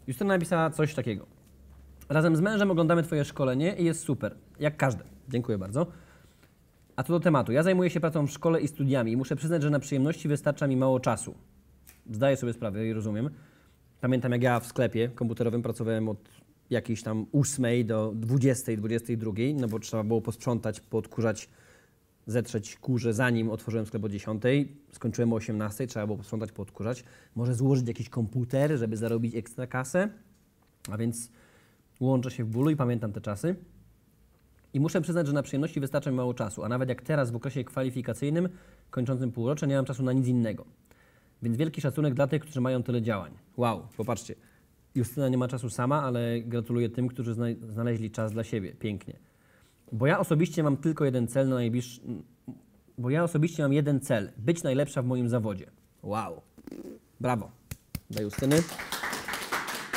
Justyna napisała coś takiego. Razem z mężem oglądamy twoje szkolenie i jest super. Jak każde. Dziękuję bardzo. A co do tematu. Ja zajmuję się pracą w szkole i studiami i muszę przyznać, że na przyjemności wystarcza mi mało czasu. Zdaję sobie sprawę i rozumiem. Pamiętam, jak ja w sklepie komputerowym pracowałem od jakiejś tam 8 do 20, 22, no bo trzeba było posprzątać, poodkurzać, zetrzeć kurze, zanim otworzyłem sklep o 10. Skończyłem o 18, trzeba było posprzątać, poodkurzać. Może złożyć jakiś komputer, żeby zarobić ekstra kasę. A więc łączę się w bólu i pamiętam te czasy. I muszę przyznać, że na przyjemności wystarcza mi mało czasu, a nawet jak teraz w okresie kwalifikacyjnym, kończącym półrocze, nie mam czasu na nic innego. Więc wielki szacunek dla tych, którzy mają tyle działań. Wow, popatrzcie. Justyna nie ma czasu sama, ale gratuluję tym, którzy znaleźli czas dla siebie. Pięknie. Bo ja osobiście mam tylko jeden cel na najbliższy... Bo ja osobiście mam jeden cel. Być najlepsza w moim zawodzie. Wow. Brawo. Dla Justyny.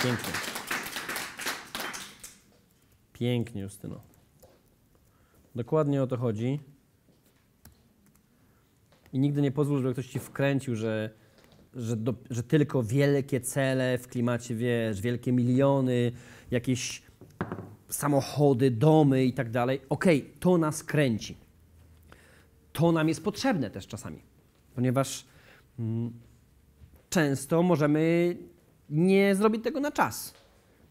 Pięknie. Pięknie, Justyno. Dokładnie o to chodzi. I nigdy nie pozwól, żeby ktoś ci wkręcił, że tylko wielkie cele w klimacie, wiesz, wielkie miliony, jakieś samochody, domy i tak dalej. Okej, to nas kręci. To nam jest potrzebne też czasami, ponieważ często możemy nie zrobić tego na czas.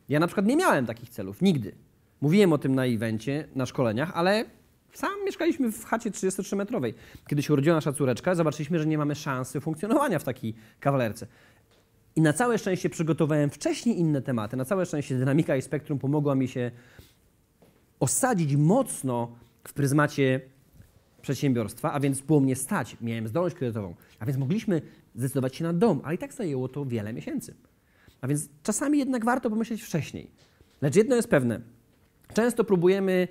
Ja na przykład nie miałem takich celów, nigdy. Mówiłem o tym na evencie, na szkoleniach, ale sam mieszkaliśmy w chacie 33-metrowej. Kiedy się urodziła nasza córeczka, zobaczyliśmy, że nie mamy szansy funkcjonowania w takiej kawalerce. I na całe szczęście przygotowałem wcześniej inne tematy. Na całe szczęście dynamika i spektrum pomogła mi się osadzić mocno w pryzmacie przedsiębiorstwa, a więc było mnie stać, miałem zdolność kredytową, a więc mogliśmy zdecydować się na dom, ale i tak zajęło to wiele miesięcy. A więc czasami jednak warto pomyśleć wcześniej. Lecz jedno jest pewne, często próbujemy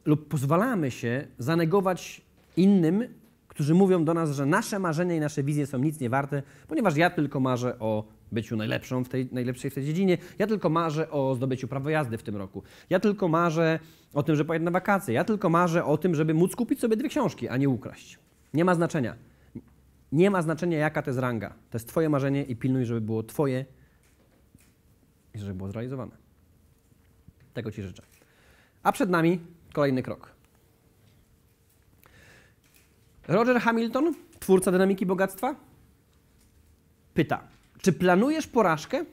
lub pozwalamy się zanegować innym, którzy mówią do nas, że nasze marzenia i nasze wizje są nic nie warte, ponieważ ja tylko marzę o byciu najlepszej w tej dziedzinie, ja tylko marzę o zdobyciu prawa jazdy w tym roku, ja tylko marzę o tym, że pojedę na wakacje, ja tylko marzę o tym, żeby móc kupić sobie 2 książki, a nie ukraść. Nie ma znaczenia. Nie ma znaczenia, jaka to jest ranga. To jest twoje marzenie i pilnuj, żeby było twoje i żeby było zrealizowane. Tego ci życzę. A przed nami kolejny krok. Roger Hamilton, twórca dynamiki bogactwa, pyta, czy planujesz porażkę?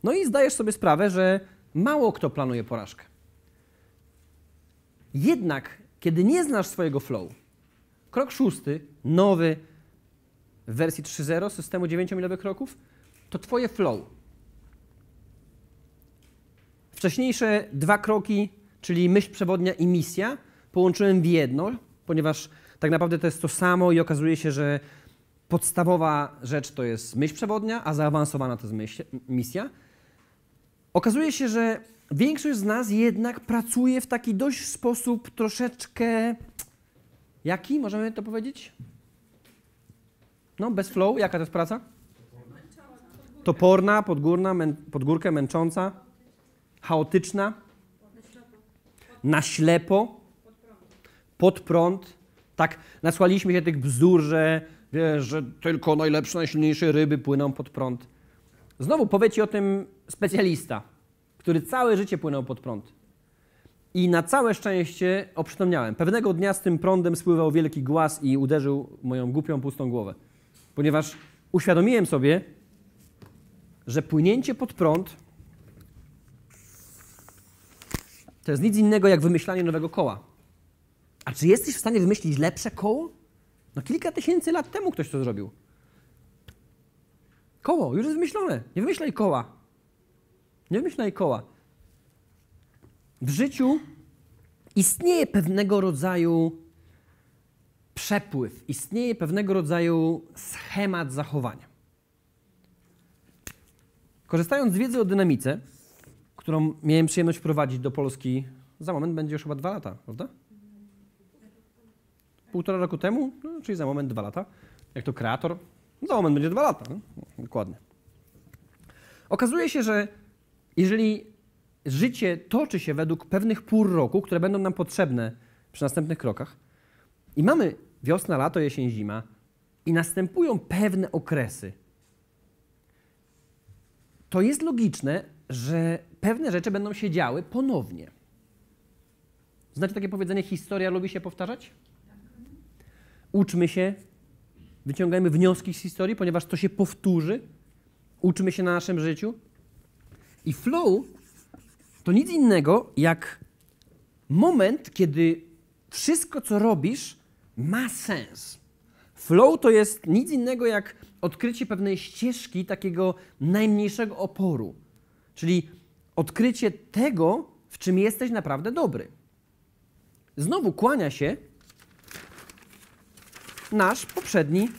No i zdajesz sobie sprawę, że mało kto planuje porażkę. Jednak, kiedy nie znasz swojego flow, krok 6, nowy w wersji 3.0 systemu 9-milowych kroków, to twoje flow. Wcześniejsze 2 kroki, czyli myśl przewodnia i misja, połączyłem w jedno, ponieważ tak naprawdę to jest to samo i okazuje się, że podstawowa rzecz to jest myśl przewodnia, a zaawansowana to jest misja. Okazuje się, że większość z nas jednak pracuje w taki dość sposób troszeczkę... Jaki? Możemy to powiedzieć? No, bez flow. Jaka to jest praca? Toporna, podgórna, pod górkę, męcząca, chaotyczna, na ślepo, pod prąd. Tak, nasłuchaliśmy się tych bzdur, że, wiesz, że tylko najlepsze, najsilniejsze ryby płyną pod prąd. Znowu powie ci o tym specjalista, który całe życie płynął pod prąd. I na całe szczęście oprzytomniałem. Pewnego dnia z tym prądem spływał wielki głaz i uderzył moją głupią, pustą głowę. Ponieważ uświadomiłem sobie, że płynięcie pod prąd to jest nic innego jak wymyślanie nowego koła. A czy jesteś w stanie wymyślić lepsze koło? No kilka tysięcy lat temu ktoś to zrobił. Koło, już jest wymyślone. Nie wymyślaj koła. Nie wymyślaj koła. W życiu istnieje pewnego rodzaju przepływ, istnieje pewnego rodzaju schemat zachowania. Korzystając z wiedzy o dynamice, którą miałem przyjemność wprowadzić do Polski, za moment będzie już chyba 2 lata, prawda? 1,5 roku temu, no, czyli za moment 2 lata. Jak to kreator, za moment będzie 2 lata. No? Dokładnie. Okazuje się, że jeżeli życie toczy się według pewnych pór roku, które będą nam potrzebne przy następnych krokach i mamy wiosna, lato, jesień, zima i następują pewne okresy, to jest logiczne, że pewne rzeczy będą się działy ponownie. Znacie takie powiedzenie, historia lubi się powtarzać? Uczmy się, wyciągajmy wnioski z historii, ponieważ to się powtórzy. Uczmy się na naszym życiu. I flow to nic innego jak moment, kiedy wszystko, co robisz, ma sens. Flow to jest nic innego jak odkrycie pewnej ścieżki takiego najmniejszego oporu. Czyli odkrycie tego, w czym jesteś naprawdę dobry. Znowu kłania się nasz poprzedni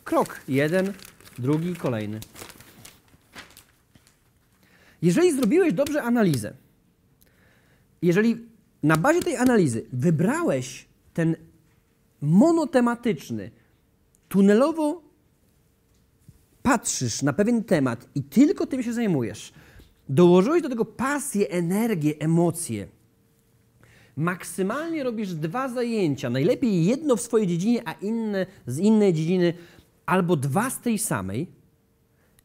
krok. Jeden, drugi, kolejny. Jeżeli zrobiłeś dobrze analizę, jeżeli na bazie tej analizy wybrałeś ten monotematyczny, tunelowo patrzysz na pewien temat i tylko tym się zajmujesz, dołożyłeś do tego pasję, energię, emocje, maksymalnie robisz 2 zajęcia, najlepiej jedno w swojej dziedzinie, a inne z innej dziedziny, albo 2 z tej samej,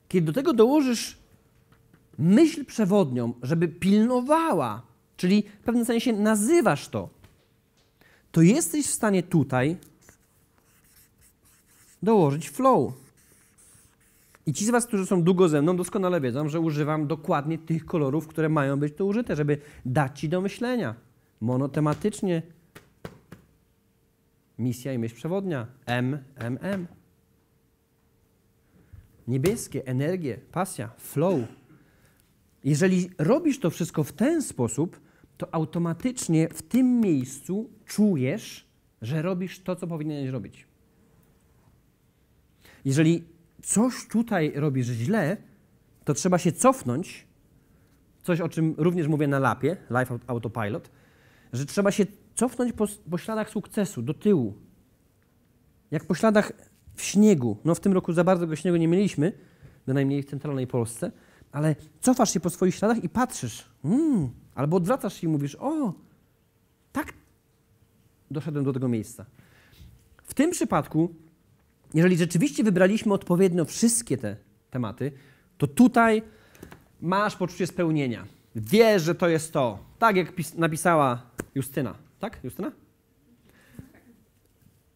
kiedy do tego dołożysz myśl przewodnią, żeby pilnowała, czyli w pewnym sensie nazywasz to jesteś w stanie tutaj dołożyć flow. I ci z was, którzy są długo ze mną, doskonale wiedzą, że używam dokładnie tych kolorów, które mają być tu użyte, żeby dać ci do myślenia. Monotematycznie. Misja i myśl przewodnia. M. Niebieskie, energię, pasja, flow. Jeżeli robisz to wszystko w ten sposób, to automatycznie w tym miejscu czujesz, że robisz to, co powinieneś robić. Jeżeli coś tutaj robisz źle, to trzeba się cofnąć, coś o czym również mówię na lapie, Life Autopilot, że trzeba się cofnąć po śladach sukcesu, do tyłu. Jak po śladach w śniegu. No w tym roku za bardzo go śniegu nie mieliśmy, bynajmniej w centralnej Polsce, ale cofasz się po swoich śladach i patrzysz, albo odwracasz się i mówisz, o, tak doszedłem do tego miejsca. W tym przypadku, jeżeli rzeczywiście wybraliśmy odpowiednio wszystkie te tematy, to tutaj masz poczucie spełnienia. Wiesz, że to jest to. Tak jak napisała Justyna. Tak, Justyna?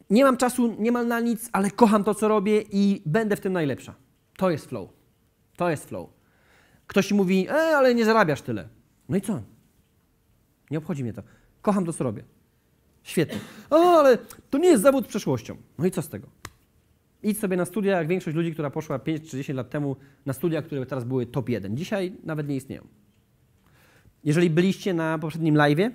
Nie mam czasu niemal na nic, ale kocham to, co robię i będę w tym najlepsza. To jest flow. To jest flow. Ktoś ci mówi, ale nie zarabiasz tyle. No i co? Nie obchodzi mnie to. Kocham to, co robię. Świetnie. Ale to nie jest zawód z przeszłością. No i co z tego? Idź sobie na studia, jak większość ludzi, która poszła 5 czy 10 lat temu na studia, które teraz były top 1. Dzisiaj nawet nie istnieją. Jeżeli byliście na poprzednim live'ie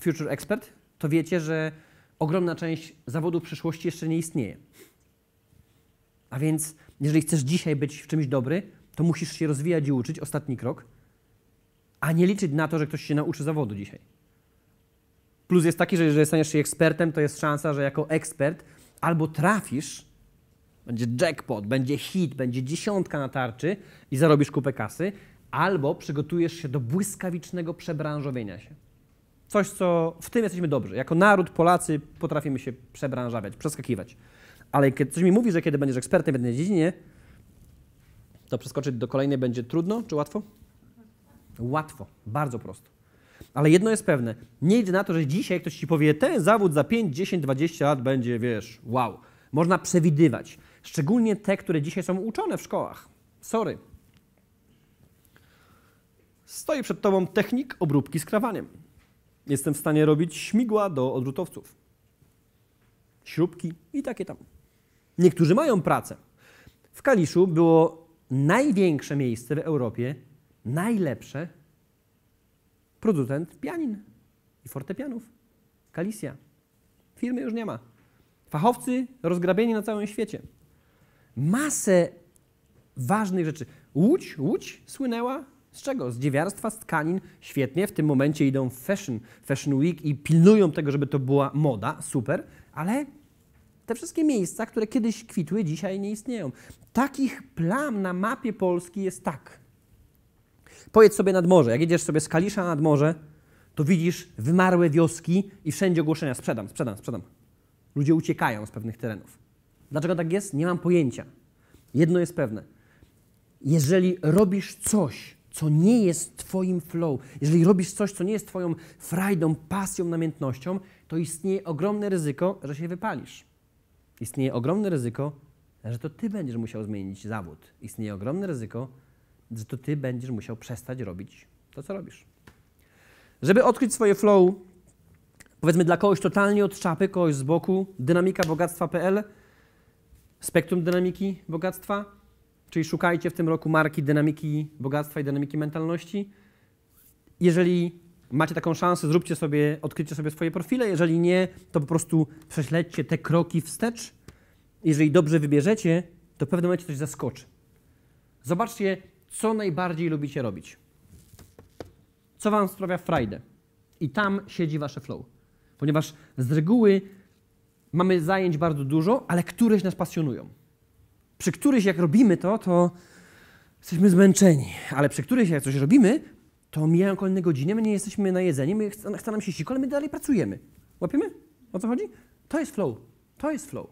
Future Expert, to wiecie, że ogromna część zawodów przyszłości jeszcze nie istnieje. A więc, jeżeli chcesz dzisiaj być w czymś dobry, to musisz się rozwijać i uczyć, ostatni krok, a nie liczyć na to, że ktoś się nauczy zawodu dzisiaj. Plus jest taki, że jeżeli staniesz się ekspertem, to jest szansa, że jako ekspert albo trafisz, będzie jackpot, będzie hit, będzie 10 na tarczy i zarobisz kupę kasy, albo przygotujesz się do błyskawicznego przebranżowienia się. Coś, co w tym jesteśmy dobrzy. Jako naród, Polacy potrafimy się przebranżawiać, przeskakiwać. Ale kiedy coś mi mówi, że kiedy będziesz ekspertem w jednej dziedzinie, to przeskoczyć do kolejnej będzie trudno czy łatwo? Łatwo, bardzo prosto. Ale jedno jest pewne, nie idź na to, że dzisiaj ktoś ci powie, ten zawód za 5, 10, 20 lat będzie, wiesz, wow. Można przewidywać. Szczególnie te, które dzisiaj są uczone w szkołach. Sorry. Stoi przed tobą technik obróbki skrawaniem. Jestem w stanie robić śmigła do odrzutowców. Śrubki i takie tam. Niektórzy mają pracę. W Kaliszu było największe miejsce w Europie, najlepsze, producent pianin i fortepianów. Kalisja. Firmy już nie ma. Fachowcy rozgrabieni na całym świecie. Masę ważnych rzeczy. Łódź słynęła z czego? Z dziewiarstwa, z tkanin. Świetnie, w tym momencie idą w Fashion Week i pilnują tego, żeby to była moda. Super, ale te wszystkie miejsca, które kiedyś kwitły, dzisiaj nie istnieją. Takich plam na mapie Polski jest tak. Pojedź sobie nad morze. Jak jedziesz sobie z Kalisza nad morze, to widzisz wymarłe wioski i wszędzie ogłoszenia sprzedam. Ludzie uciekają z pewnych terenów. Dlaczego tak jest? Nie mam pojęcia. Jedno jest pewne. Jeżeli robisz coś, co nie jest twoim flow, jeżeli robisz coś, co nie jest twoją frajdą, pasją, namiętnością, to istnieje ogromne ryzyko, że się wypalisz. Istnieje ogromne ryzyko, że to ty będziesz musiał zmienić zawód. Istnieje ogromne ryzyko, że to ty będziesz musiał przestać robić to, co robisz. Żeby odkryć swoje flow, powiedzmy dla kogoś totalnie od czapy, kogoś z boku, dynamikabogactwa.pl, spektrum dynamiki bogactwa, czyli szukajcie w tym roku marki dynamiki bogactwa i dynamiki mentalności. Jeżeli macie taką szansę, zróbcie sobie, odkryjcie sobie swoje profile. Jeżeli nie, to po prostu prześledźcie te kroki wstecz. Jeżeli dobrze wybierzecie, to w pewnym momencie coś zaskoczy. Zobaczcie, co najbardziej lubicie robić. Co wam sprawia frajdę. I tam siedzi wasze flow. Ponieważ z reguły mamy zajęć bardzo dużo, ale któreś nas pasjonują. Przy któryś jak robimy to jesteśmy zmęczeni, ale przy któryś jak coś robimy, to mijają kolejne godziny, my nie jesteśmy najedzeni, chce nam się siku, ale my dalej pracujemy. Łapiemy? O co chodzi? To jest flow. To jest flow.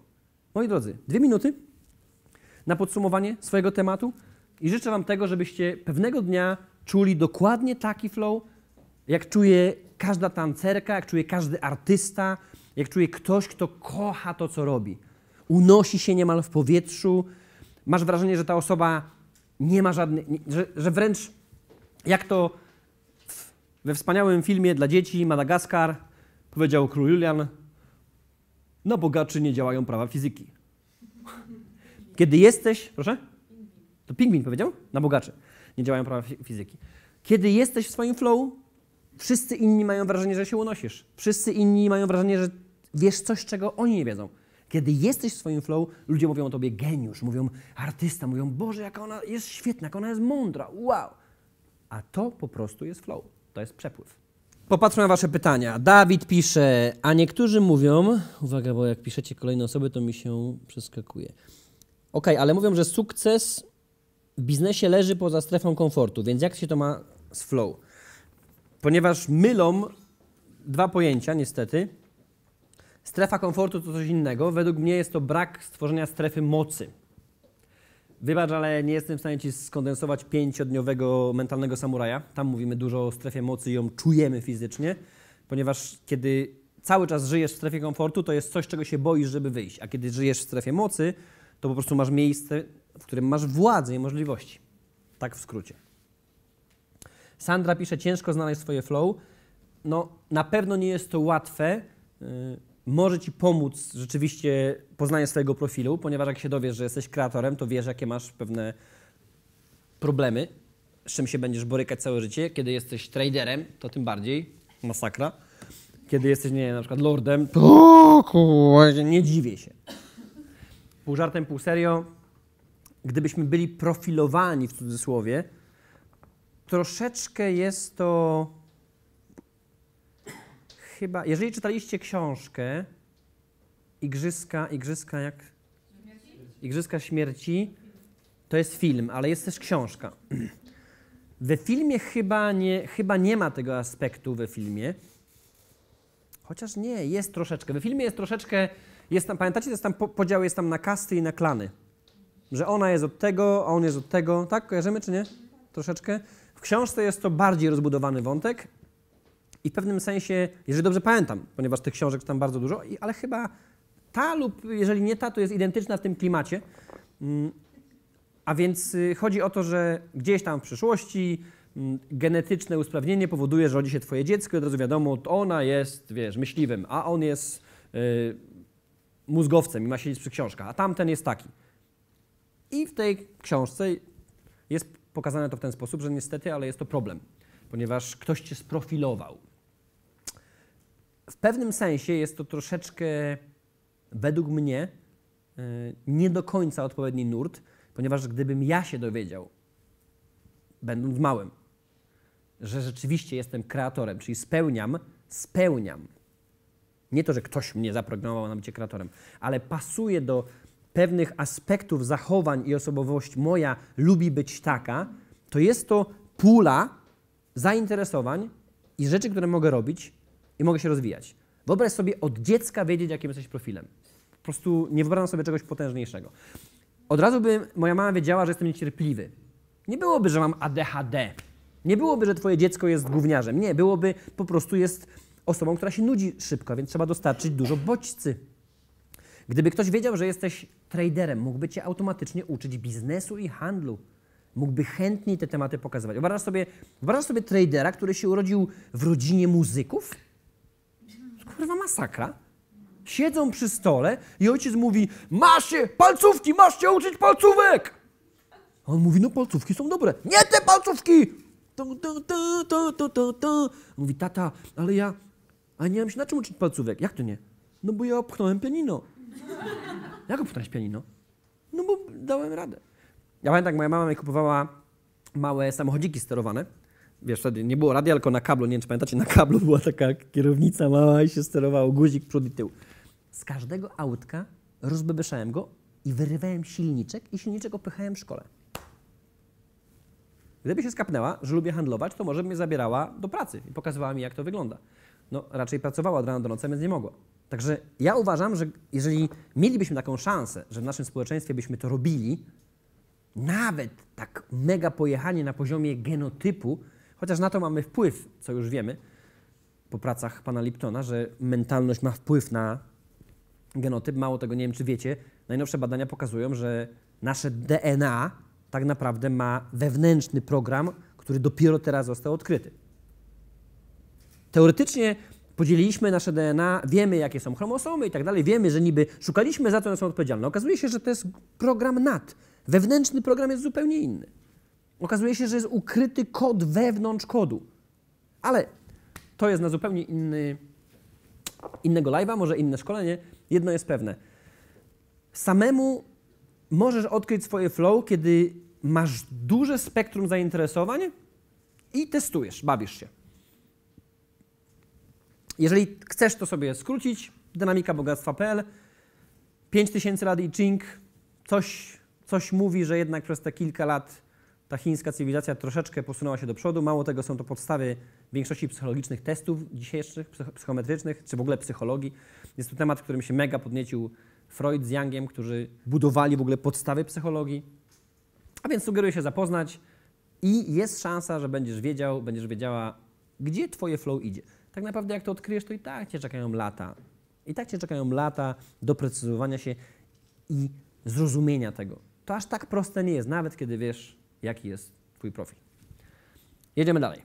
Moi drodzy, 2 minuty na podsumowanie swojego tematu i życzę wam tego, żebyście pewnego dnia czuli dokładnie taki flow, jak czuje każda tancerka, jak czuje każdy artysta, jak czuje ktoś, kto kocha to, co robi. Unosi się niemal w powietrzu. Masz wrażenie, że ta osoba nie ma żadnej... Że wręcz jak to we wspaniałym filmie dla dzieci Madagaskar powiedział król Julian, na bogaczy nie działają prawa fizyki. Kiedy jesteś... Proszę? To pingwin powiedział? Na bogaczy nie działają prawa fizyki. Kiedy jesteś w swoim flow, wszyscy inni mają wrażenie, że się unosisz. Wszyscy inni mają wrażenie, że wiesz coś, czego oni nie wiedzą. Kiedy jesteś w swoim flow, ludzie mówią o tobie geniusz, mówią artysta, mówią Boże, jaka ona jest świetna, jaka ona jest mądra, wow. A to po prostu jest flow, to jest przepływ. Popatrzmy na wasze pytania. Dawid pisze, a niektórzy mówią, uwaga, bo jak piszecie kolejne osoby, to mi się przeskakuje. Okej, ale mówią, że sukces w biznesie leży poza strefą komfortu, więc jak się to ma z flow? Ponieważ mylą 2 pojęcia, niestety. Strefa komfortu to coś innego. Według mnie jest to brak stworzenia strefy mocy. Wybacz, ale nie jestem w stanie ci skondensować 5-dniowego mentalnego samuraja. Tam mówimy dużo o strefie mocy i ją czujemy fizycznie, ponieważ kiedy cały czas żyjesz w strefie komfortu, to jest coś, czego się boisz, żeby wyjść. A kiedy żyjesz w strefie mocy, to po prostu masz miejsce, w którym masz władzę i możliwości. Tak w skrócie. Sandra pisze, ciężko znaleźć swoje flow. No, na pewno nie jest to łatwe. Może ci pomóc rzeczywiście poznanie swojego profilu, ponieważ jak się dowiesz, że jesteś kreatorem, to wiesz, jakie masz pewne problemy, z czym się będziesz borykać całe życie. Kiedy jesteś traderem, to tym bardziej masakra. Kiedy jesteś, nie wiem, na przykład lordem, to nie dziwię się. Pół żartem, pół serio. Gdybyśmy byli profilowani, w cudzysłowie, troszeczkę jest to... Chyba, jeżeli czytaliście książkę Igrzyska Śmierci, to jest film, ale jest też książka. We filmie chyba nie ma tego aspektu we filmie, chociaż nie, jest troszeczkę. We filmie jest troszeczkę, jest tam, pamiętacie, jest tam podział jest tam na kasty i na klany. Że ona jest od tego, a on jest od tego, tak? Kojarzymy czy nie? Troszeczkę. W książce jest to bardziej rozbudowany wątek. I w pewnym sensie, jeżeli dobrze pamiętam, ponieważ tych książek tam bardzo dużo, ale chyba ta lub jeżeli nie ta, to jest identyczna w tym klimacie. A więc chodzi o to, że gdzieś tam w przyszłości genetyczne usprawnienie powoduje, że rodzi się twoje dziecko i od razu wiadomo, to ona jest, wiesz, myśliwym, a on jest mózgowcem i ma siedzieć przy książkach, a tamten jest taki. I w tej książce jest pokazane to w ten sposób, że niestety, ale jest to problem, ponieważ ktoś cię sprofilował. W pewnym sensie jest to troszeczkę, według mnie, nie do końca odpowiedni nurt, ponieważ gdybym ja się dowiedział, będąc małym, że rzeczywiście jestem kreatorem, czyli spełniam. Nie to, że ktoś mnie zaprogramował na bycie kreatorem, ale pasuje do pewnych aspektów zachowań i osobowość moja lubi być taka, to jest to pula zainteresowań i rzeczy, które mogę robić i mogę się rozwijać. Wyobraź sobie od dziecka wiedzieć, jakim jesteś profilem. Po prostu nie wyobrażam sobie czegoś potężniejszego. Od razu by moja mama wiedziała, że jestem niecierpliwy. Nie byłoby, że mam ADHD. Nie byłoby, że twoje dziecko jest gówniarzem. Nie, byłoby po prostu jest osobą, która się nudzi szybko, więc trzeba dostarczyć dużo bodźcy. Gdyby ktoś wiedział, że jesteś traderem, mógłby cię automatycznie uczyć biznesu i handlu. Mógłby chętniej te tematy pokazywać. Wyobrażasz sobie tradera, który się urodził w rodzinie muzyków? Kurwa masakra. Siedzą przy stole i ojciec mówi: masz się, palcówki, masz się uczyć palcówek! A on mówi: no palcówki są dobre. Nie te palcówki! Mówi: tata, ale ja nie mam się na czym uczyć palcówek. Jak to nie? No bo ja opchnąłem pianino. Jak opchnąłeś pianino? No bo dałem radę. Ja pamiętam, jak moja mama mi kupowała małe samochodziki sterowane. Wiesz, wtedy nie było radia, tylko na kablu. Nie wiem, czy pamiętacie, na kablu była taka kierownica mała i się sterowało guzik przód i tył. Z każdego autka rozbebeszałem go i wyrywałem silniczek i silniczek opychałem w szkole. Gdyby się skapnęła, że lubię handlować, to może by mnie zabierała do pracy i pokazywała mi, jak to wygląda. No, raczej pracowała od rana do nocy, więc nie mogła. Także ja uważam, że jeżeli mielibyśmy taką szansę, że w naszym społeczeństwie byśmy to robili, nawet tak mega pojechanie na poziomie genotypu, chociaż na to mamy wpływ, co już wiemy po pracach pana Liptona, że mentalność ma wpływ na genotyp. Mało tego, nie wiem, czy wiecie, najnowsze badania pokazują, że nasze DNA tak naprawdę ma wewnętrzny program, który dopiero teraz został odkryty. Teoretycznie podzieliliśmy nasze DNA, wiemy, jakie są chromosomy i tak dalej, wiemy, że niby szukaliśmy, za co one są odpowiedzialne. Okazuje się, że to jest program NAT. Wewnętrzny program jest zupełnie inny. Okazuje się, że jest ukryty kod wewnątrz kodu. Ale to jest na zupełnie innego live'a, może inne szkolenie. Jedno jest pewne. Samemu możesz odkryć swoje flow, kiedy masz duże spektrum zainteresowań i testujesz, bawisz się. Jeżeli chcesz to sobie skrócić, dynamikabogactwa.pl, 5000 lat I Ching, coś mówi, że jednak przez te kilka lat ta chińska cywilizacja troszeczkę posunęła się do przodu. Mało tego, są to podstawy większości psychologicznych testów dzisiejszych, psychometrycznych, czy w ogóle psychologii. Jest to temat, którym się mega podniecił Freud z Jungiem, którzy budowali w ogóle podstawy psychologii. A więc sugeruję się zapoznać i jest szansa, że będziesz wiedziała, gdzie twoje flow idzie. Tak naprawdę jak to odkryjesz, to i tak cię czekają lata. I tak cię czekają lata doprecyzowania się i zrozumienia tego. To aż tak proste nie jest, nawet kiedy wiesz, jaki jest twój profil. Jedziemy dalej.